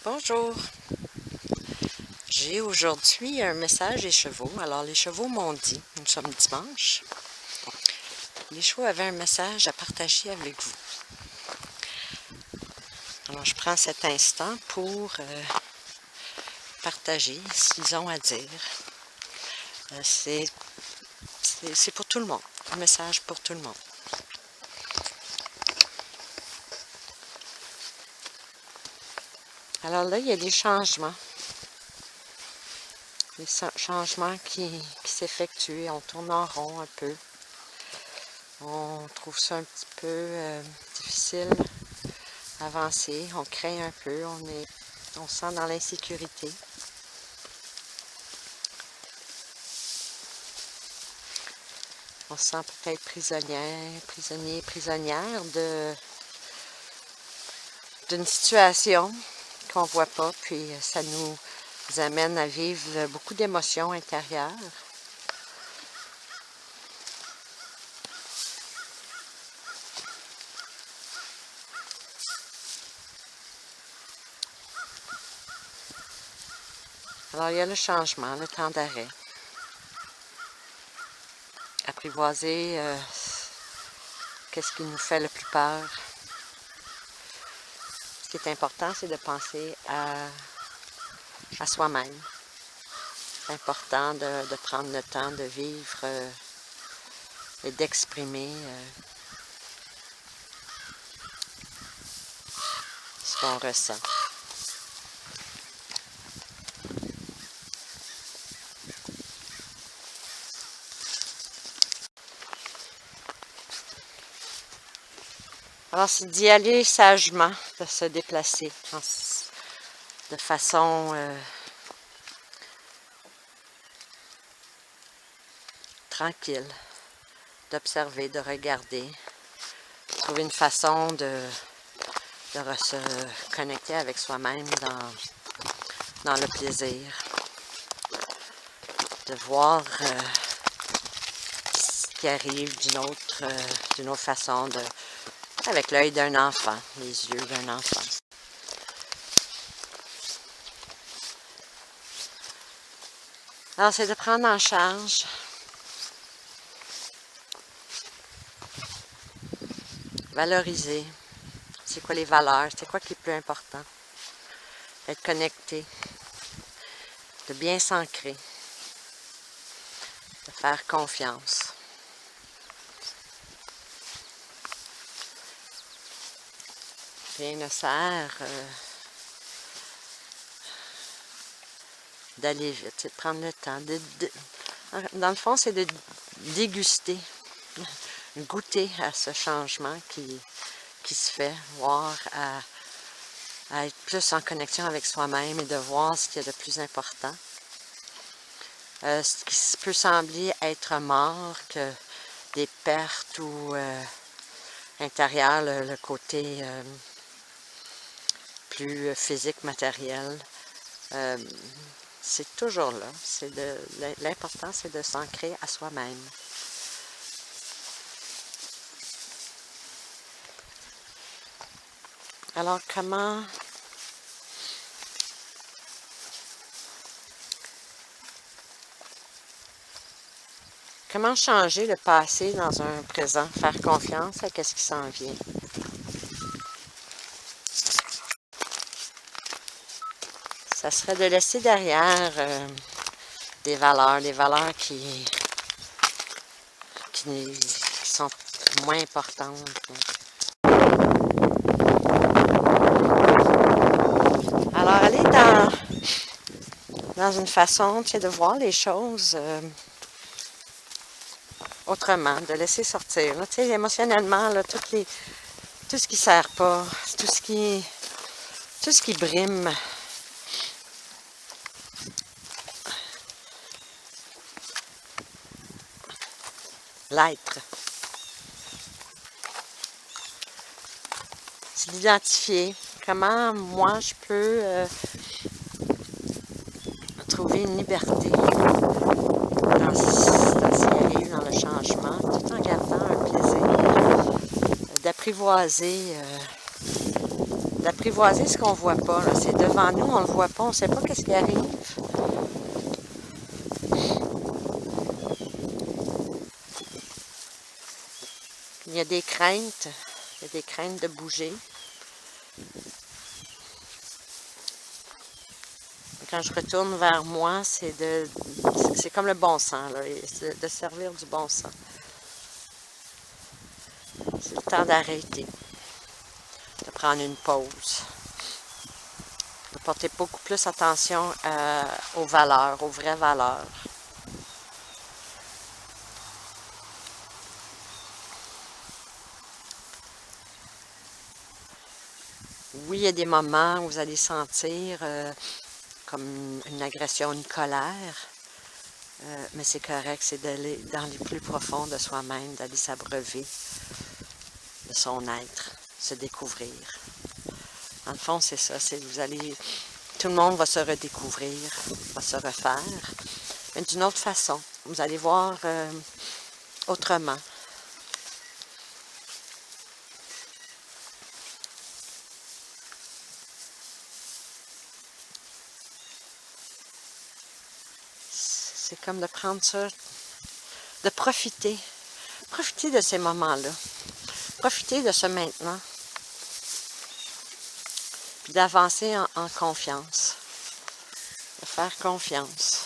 Bonjour, j'ai aujourd'hui un message des chevaux. Alors les chevaux m'ont dit, nous sommes dimanche, les chevaux avaient un message à partager avec vous. Alors je prends cet instant pour partager ce qu'ils ont à dire. C'est pour tout le monde, un message pour tout le monde. Alors là, il y a des changements. Des changements qui s'effectuent. On tourne en rond un peu. On trouve ça un petit peu difficile à avancer. On craint un peu. On se sent dans l'insécurité. On se sent peut-être prisonnière d'une situation qu'on ne voit pas, puis ça nous amène à vivre beaucoup d'émotions intérieures. Alors il y a le changement, le temps d'arrêt. Apprivoiser qu'est-ce qui nous fait le plus peur. Ce qui est important, c'est de penser à soi-même. C'est important de prendre le temps de vivre et d'exprimer ce qu'on ressent. Alors, c'est d'y aller sagement, de se déplacer de façon tranquille, d'observer, de regarder, trouver une façon de se connecter avec soi-même dans le plaisir, de voir ce qui arrive d'une autre façon, avec l'œil d'un enfant, les yeux d'un enfant. Alors, c'est de prendre en charge valoriser. C'est quoi les valeurs? C'est quoi qui est plus important? D'être connecté, de bien s'ancrer, de faire confiance. Rien ne sert d'aller vite, c'est de prendre le temps. Dans le fond, c'est de déguster, goûter à ce changement qui se fait, voir à être plus en connexion avec soi-même et de voir ce qu'il y a de plus important. Ce qui peut sembler être mort, que des pertes ou intérieures, le côté plus physique, matériel, c'est toujours là. L'important, c'est de s'ancrer à soi-même. Alors, comment changer le passé dans un présent? Faire confiance à ce qui s'en vient. Ça serait de laisser derrière des valeurs qui sont moins importantes. Alors, aller dans une façon, de voir les choses autrement, de laisser sortir. Là, émotionnellement, là, tout ce qui ne sert pas, tout ce qui brime. L'être. C'est d'identifier comment moi je peux trouver une liberté dans ce qui arrive, dans le changement, tout en gardant un plaisir d'apprivoiser d'apprivoiser ce qu'on ne voit pas. C'est devant nous, on ne le voit pas, on ne sait pas qu'est-ce qui arrive. Il y a des craintes de bouger. Quand je retourne vers moi, c'est comme le bon sens, là, de servir du bon sens. C'est le temps d'arrêter, de prendre une pause, de porter beaucoup plus attention aux valeurs, aux vraies valeurs. Oui, il y a des moments où vous allez sentir comme une agression, une colère, mais c'est correct, c'est d'aller dans les plus profonds de soi-même, d'aller s'abreuver de son être, se découvrir. Dans le fond, c'est ça, tout le monde va se redécouvrir, va se refaire, mais d'une autre façon. Vous allez voir autrement. C'est comme de prendre ça, de profiter de ces moments-là, profiter de ce maintenant, puis d'avancer en confiance, de faire confiance.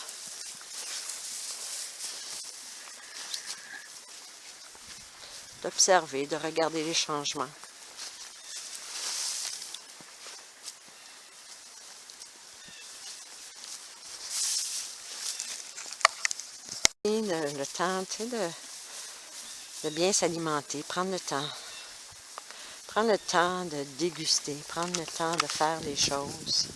D'observer, de regarder les changements. Le temps, tu sais, de bien s'alimenter, prendre le temps. Prendre le temps de déguster, prendre le temps de faire les choses.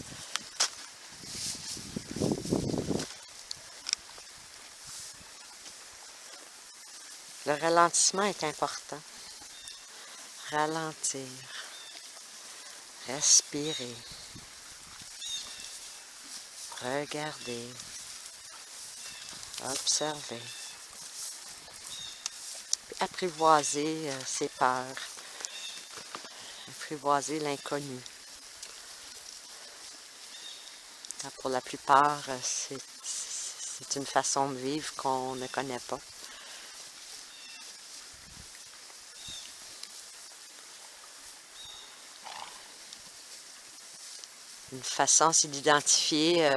Le ralentissement est important. Ralentir. Respirer. Regarder. Observer. Puis apprivoiser ses peurs. Apprivoiser l'inconnu. Pour la plupart, c'est une façon de vivre qu'on ne connaît pas. Une façon, c'est d'identifier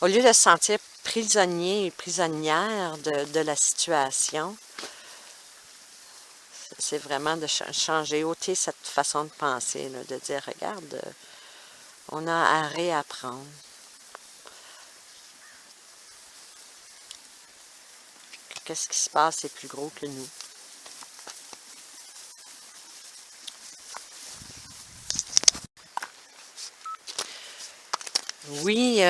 au lieu de se sentir prisonnier et prisonnière de la situation, c'est vraiment de changer, ôter cette façon de penser, là, de dire, regarde, on a à réapprendre. Qu'est-ce qui se passe, c'est plus gros que nous. Oui, il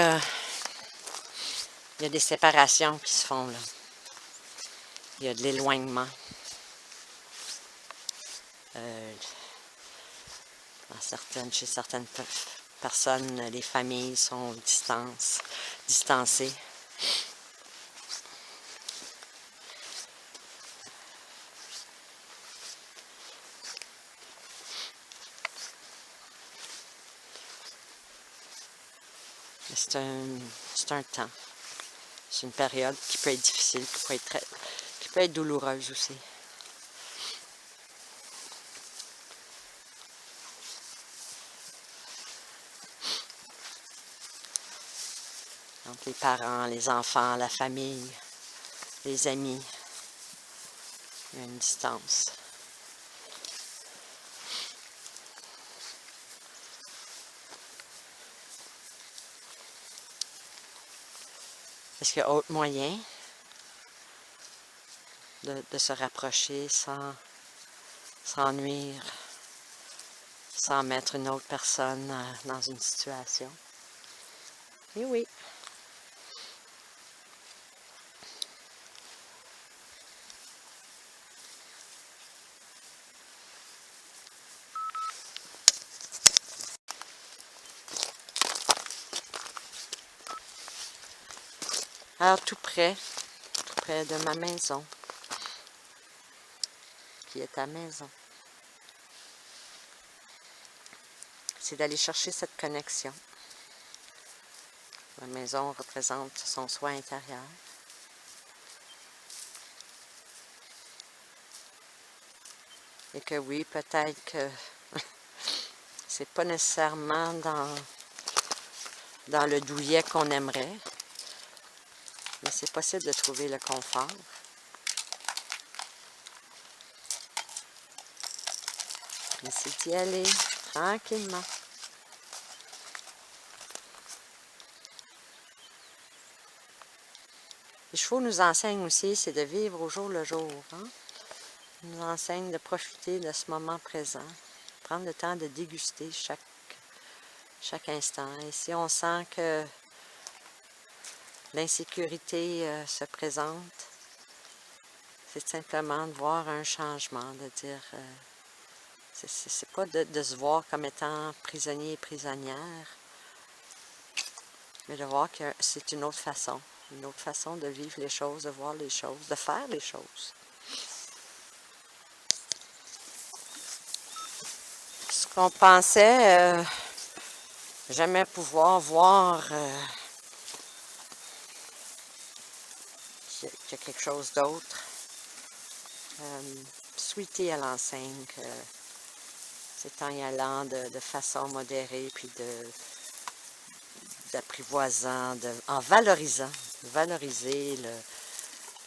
y a des séparations qui se font là. Il y a de l'éloignement. Chez certaines personnes, les familles sont distancées. C'est un temps. C'est une période qui peut être difficile, qui peut être douloureuse aussi. Entre les parents, les enfants, la famille, les amis, il y a une distance. Est-ce qu'il y a autre moyen de se rapprocher sans nuire, sans mettre une autre personne dans une situation? Et oui. Alors tout près, près de ma maison, qui est ta maison. C'est d'aller chercher cette connexion. La maison représente son soi intérieur. Et que oui, peut-être que c'est pas nécessairement dans le douillet qu'on aimerait, mais c'est possible de trouver le confort. Mais c'est d'y aller tranquillement. Les chevaux nous enseignent aussi, c'est de vivre au jour le jour. Hein? Ils nous enseignent de profiter de ce moment présent, prendre le temps de déguster chaque instant. Et si on sent que l'insécurité se présente, c'est simplement de voir un changement, de dire, c'est pas de se voir comme étant prisonnier et prisonnière, mais de voir que c'est une autre façon de vivre les choses, de voir les choses, de faire les choses. Ce qu'on pensait jamais pouvoir voir qu'il y a quelque chose d'autre. Sweetie, elle enseigne que c'est en y allant de façon modérée, puis d'apprivoisant, en valorisant, valoriser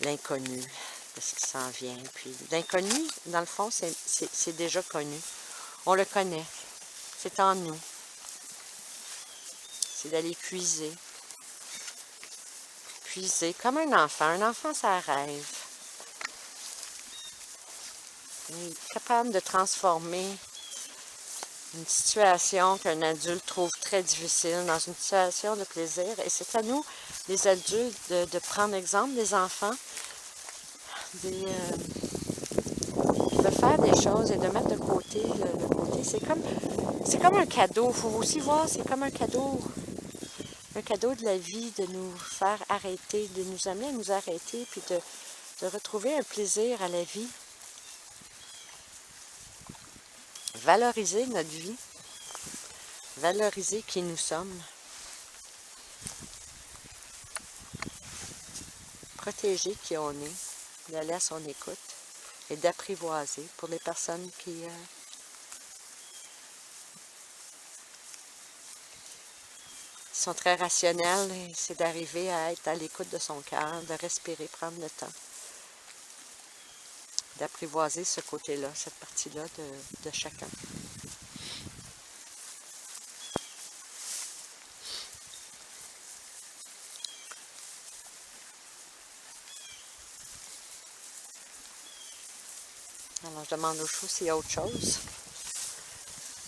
l'inconnu de ce qui s'en vient. Puis l'inconnu, dans le fond, c'est déjà connu. On le connaît. C'est en nous. C'est d'aller puiser. Puiser comme un enfant. Un enfant, ça rêve. Il est capable de transformer une situation qu'un adulte trouve très difficile dans une situation de plaisir. Et c'est à nous, les adultes, de prendre exemple des enfants, qui veulent faire des choses et de mettre de côté le côté. C'est comme un cadeau. Il faut aussi voir, c'est comme un cadeau de la vie, de nous faire arrêter, de nous amener à nous arrêter, puis de retrouver un plaisir à la vie. Valoriser notre vie. Valoriser qui nous sommes. Protéger qui on est. D'aller à son écoute. Et d'apprivoiser pour les personnes qui sont très rationnelles. C'est d'arriver à être à l'écoute de son cœur, de respirer, prendre le temps. D'apprivoiser ce côté-là, cette partie-là de chacun. Alors, je demande aux chevaux s'il y a autre chose,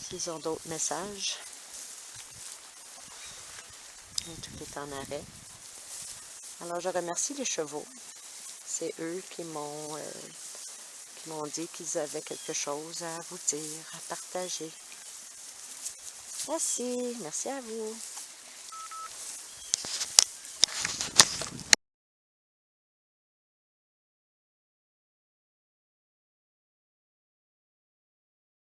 s'ils ont d'autres messages. Et tout est en arrêt. Alors, je remercie les chevaux. C'est eux qui m'ont dit qu'ils avaient quelque chose à vous dire, à partager. Merci à vous.